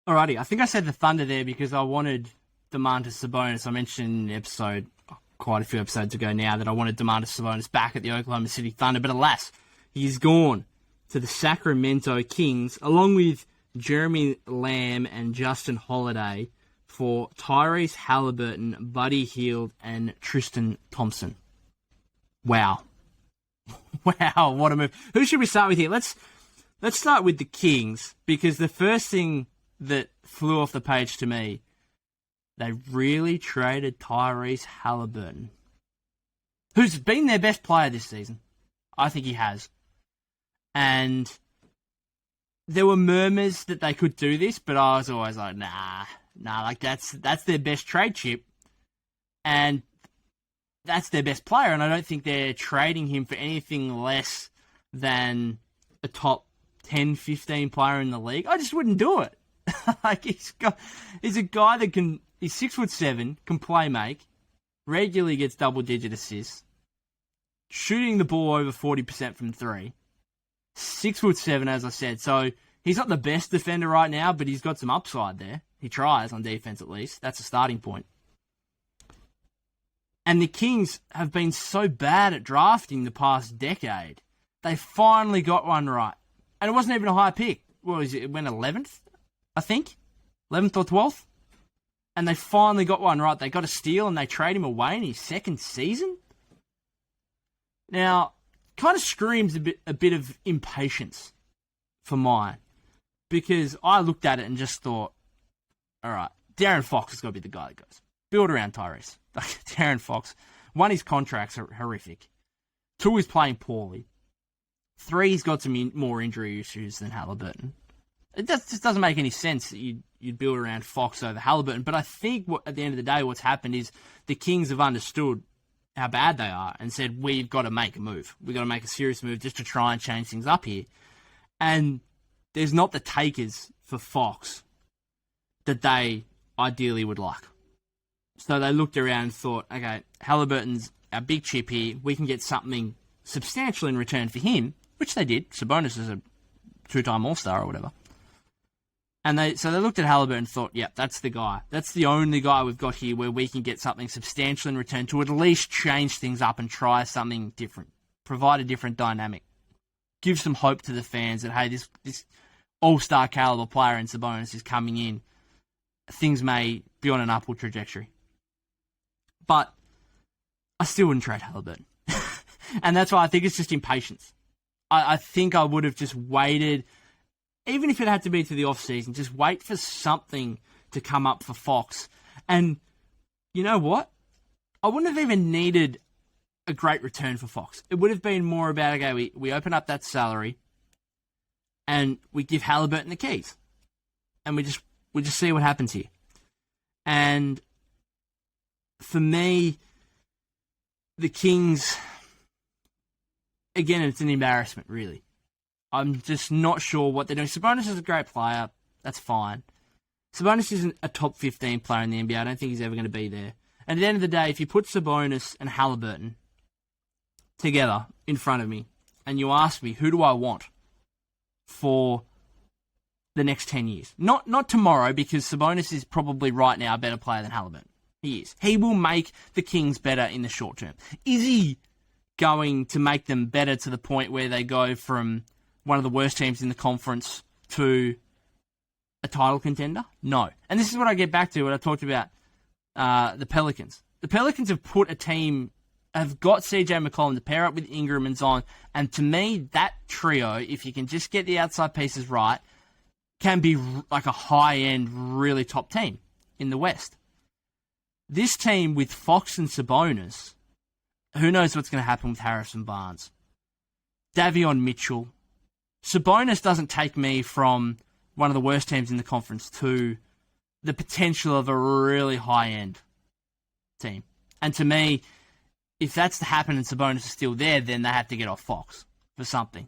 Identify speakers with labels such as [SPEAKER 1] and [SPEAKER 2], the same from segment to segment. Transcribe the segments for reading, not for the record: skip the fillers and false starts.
[SPEAKER 1] Alrighty, I think I said the Thunder there because I wanted Domantas Sabonis. I mentioned in the episode quite a few episodes ago now that I wanted Domantas Sabonis back at the Oklahoma City Thunder, but alas, he's gone to the Sacramento Kings along with Jeremy Lamb and Justin Holiday for Tyrese Haliburton, Buddy Hield, and Tristan Thompson. Wow. Wow, what a move. Who should we start with here? Let's start with the Kings, because the first thing that flew off the page to me, they really traded Tyrese Haliburton, who's been their best player this season. I think he has. And there were murmurs that they could do this, but I was always like, nah, like that's their best trade chip, and that's their best player, and I don't think they're trading him for anything less than a top 10, 15 player in the league. I just wouldn't do it. Like he's a guy that he's 6'7", can play make, regularly gets double-digit assists, shooting the ball over 40% from three, 6'7", as I said. So he's not the best defender right now, but he's got some upside there. He tries on defense at least. That's a starting point. And the Kings have been so bad at drafting the past decade. They finally got one right. And it wasn't even a high pick. What was it? It went 11th, I think? 11th or 12th? And they finally got one right. They got a steal and they trade him away in his second season? Now, kind of screams a bit of impatience for mine. Because I looked at it and just thought, all right, Darren Fox has got to be the guy that goes. Build around Tyrese. Darren Fox. One, his contracts are horrific. Two, he's playing poorly. Three, he's got some more injury issues than Haliburton. It just doesn't make any sense that you'd build around Fox over Haliburton. But I think at the end of the day, what's happened is the Kings have understood how bad they are and said, we've got to make a move. We've got to make a serious move just to try and change things up here. And there's not the takers for Fox that they ideally would like. So they looked around and thought, okay, Haliburton's our big chip here. We can get something substantial in return for him, which they did. Sabonis is a two-time All-Star or whatever. And they looked at Haliburton and thought, yeah, that's the guy. That's the only guy we've got here where we can get something substantial in return to at least change things up and try something different. Provide a different dynamic. Give some hope to the fans that, hey, this All-Star caliber player in Sabonis is coming in. Things may be on an upward trajectory. But I still wouldn't trade Haliburton. And that's why I think it's just impatience. I think I would have just waited, even if it had to be to the off-season, just wait for something to come up for Fox. And you know what? I wouldn't have even needed a great return for Fox. It would have been more about, okay, we open up that salary and we give Haliburton the keys. And we just see what happens here. And for me, the Kings, again, it's an embarrassment, really. I'm just not sure what they're doing. Sabonis is a great player. That's fine. Sabonis isn't a top 15 player in the NBA. I don't think he's ever going to be there. And at the end of the day, if you put Sabonis and Haliburton together in front of me, and you ask me, who do I want for the next 10 years? Not tomorrow, because Sabonis is probably right now a better player than Haliburton. He is. He will make the Kings better in the short term. Is he going to make them better to the point where they go from one of the worst teams in the conference to a title contender? No. And this is what I get back to when I talked about the Pelicans. The Pelicans have put a team, have got CJ McCollum to pair up with Ingram and Zion, and to me, that trio, if you can just get the outside pieces right, can be like a high-end, really top team in the West. This team with Fox and Sabonis, who knows what's going to happen with Harrison Barnes, Davion Mitchell. Sabonis doesn't take me from one of the worst teams in the conference to the potential of a really high-end team. And to me, if that's to happen and Sabonis is still there, then they have to get off Fox for something.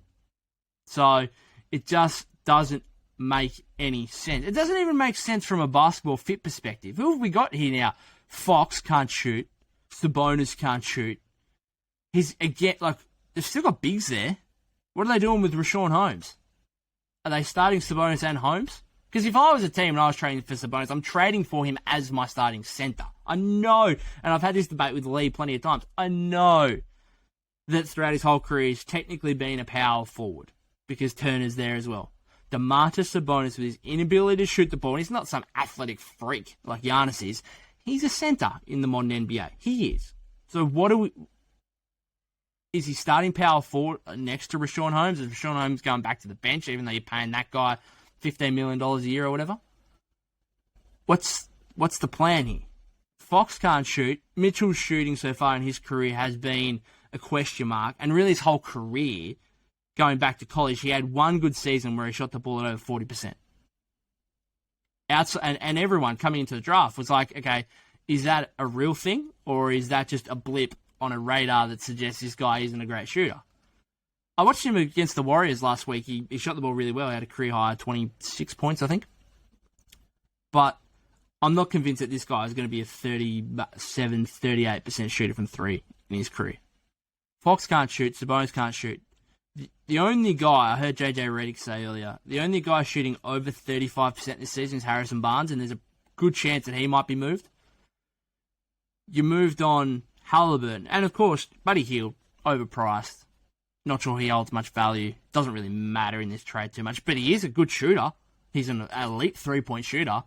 [SPEAKER 1] So it just doesn't make any sense. It doesn't even make sense from a basketball fit perspective. Who have we got here now? Fox can't shoot. Sabonis can't shoot. They've still got bigs there. What are they doing with Rashawn Holmes? Are they starting Sabonis and Holmes? Because if I was a team and I was trading for Sabonis, I'm trading for him as my starting center. I know, and I've had this debate with Lee plenty of times, I know that throughout his whole career he's technically been a power forward because Turner's there as well. Domantas Sabonis, with his inability to shoot the ball, and he's not some athletic freak like Giannis is, he's a center in the modern NBA. He is. So is he starting power forward next to Richaun Holmes? Is Richaun Holmes going back to the bench, even though you're paying that guy $15 million a year or whatever? What's the plan here? Fox can't shoot. Mitchell's shooting so far in his career has been a question mark, and really his whole career, going back to college, he had one good season where he shot the ball at over 40%. And everyone coming into the draft was like, okay, is that a real thing, or is that just a blip on a radar that suggests this guy isn't a great shooter? I watched him against the Warriors last week. He shot the ball really well. He had a career high 26 points, I think. But I'm not convinced that this guy is going to be a 37, 38% shooter from three in his career. Fox can't shoot. Sabonis can't shoot. The only guy, I heard JJ Redick say earlier, the only guy shooting over 35% this season is Harrison Barnes, and there's a good chance that he might be moved. You moved on Haliburton, and of course, Buddy Hield, overpriced. Not sure he holds much value. Doesn't really matter in this trade too much, but he is a good shooter. He's an elite three-point shooter.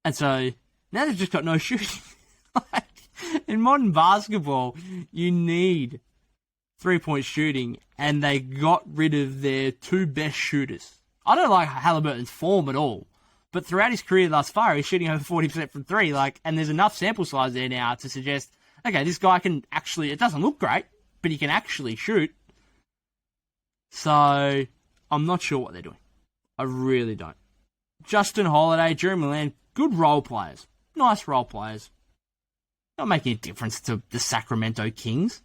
[SPEAKER 1] And so, now they've just got no shooting. Like, in modern basketball, you need three-point shooting, and they got rid of their two best shooters. I don't like Haliburton's form at all, but throughout his career thus far, he's shooting over 40% from three. And there's enough sample size there now to suggest, okay, this guy can actually, it doesn't look great, but he can actually shoot. So, I'm not sure what they're doing. I really don't. Justin Holiday, Jeremy Lamb, good role players. Nice role players. Not making a difference to the Sacramento Kings.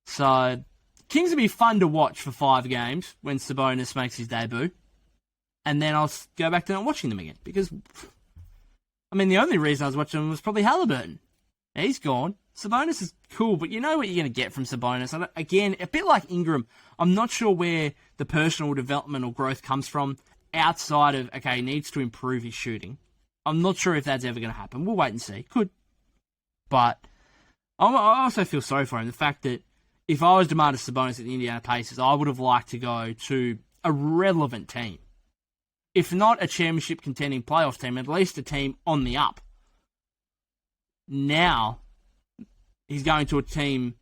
[SPEAKER 1] So, Kings will be fun to watch for 5 games when Sabonis makes his debut. And then I'll go back to not watching them again. Because, the only reason I was watching them was probably Haliburton. He's gone. Sabonis is cool, but you know what you're going to get from Sabonis. Again, a bit like Ingram, I'm not sure where the personal development or growth comes from outside of, okay, he needs to improve his shooting. I'm not sure if that's ever going to happen. We'll wait and see. Could. But I also feel sorry for him. The fact that if I was Domantas Sabonis at the Indiana Pacers, I would have liked to go to a relevant team. If not a championship contending playoff team, at least a team on the up. Now, he's going to a team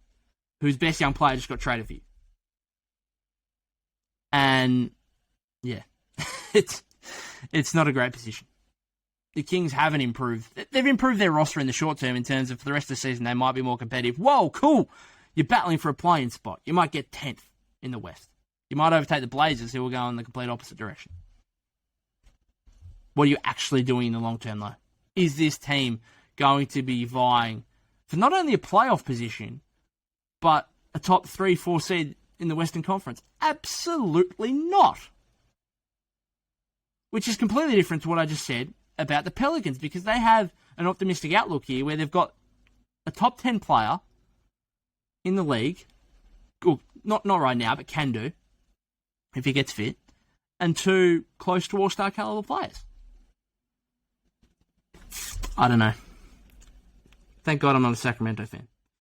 [SPEAKER 1] whose best young player just got traded for you. And, yeah, it's not a great position. The Kings haven't improved. They've improved their roster in the short term in terms of for the rest of the season they might be more competitive. Whoa, cool. You're battling for a play-in spot. You might get 10th in the West. You might overtake the Blazers, who will go in the complete opposite direction. What are you actually doing in the long term, though? Is this team going to be vying for not only a playoff position, but a top 3-4 seed in the Western Conference? Absolutely not. Which is completely different to what I just said about the Pelicans, because they have an optimistic outlook here where they've got a top 10 player in the league, well, not right now, but can do, if he gets fit, and 2 close to all-star caliber players. I don't know. Thank God I'm not a Sacramento fan.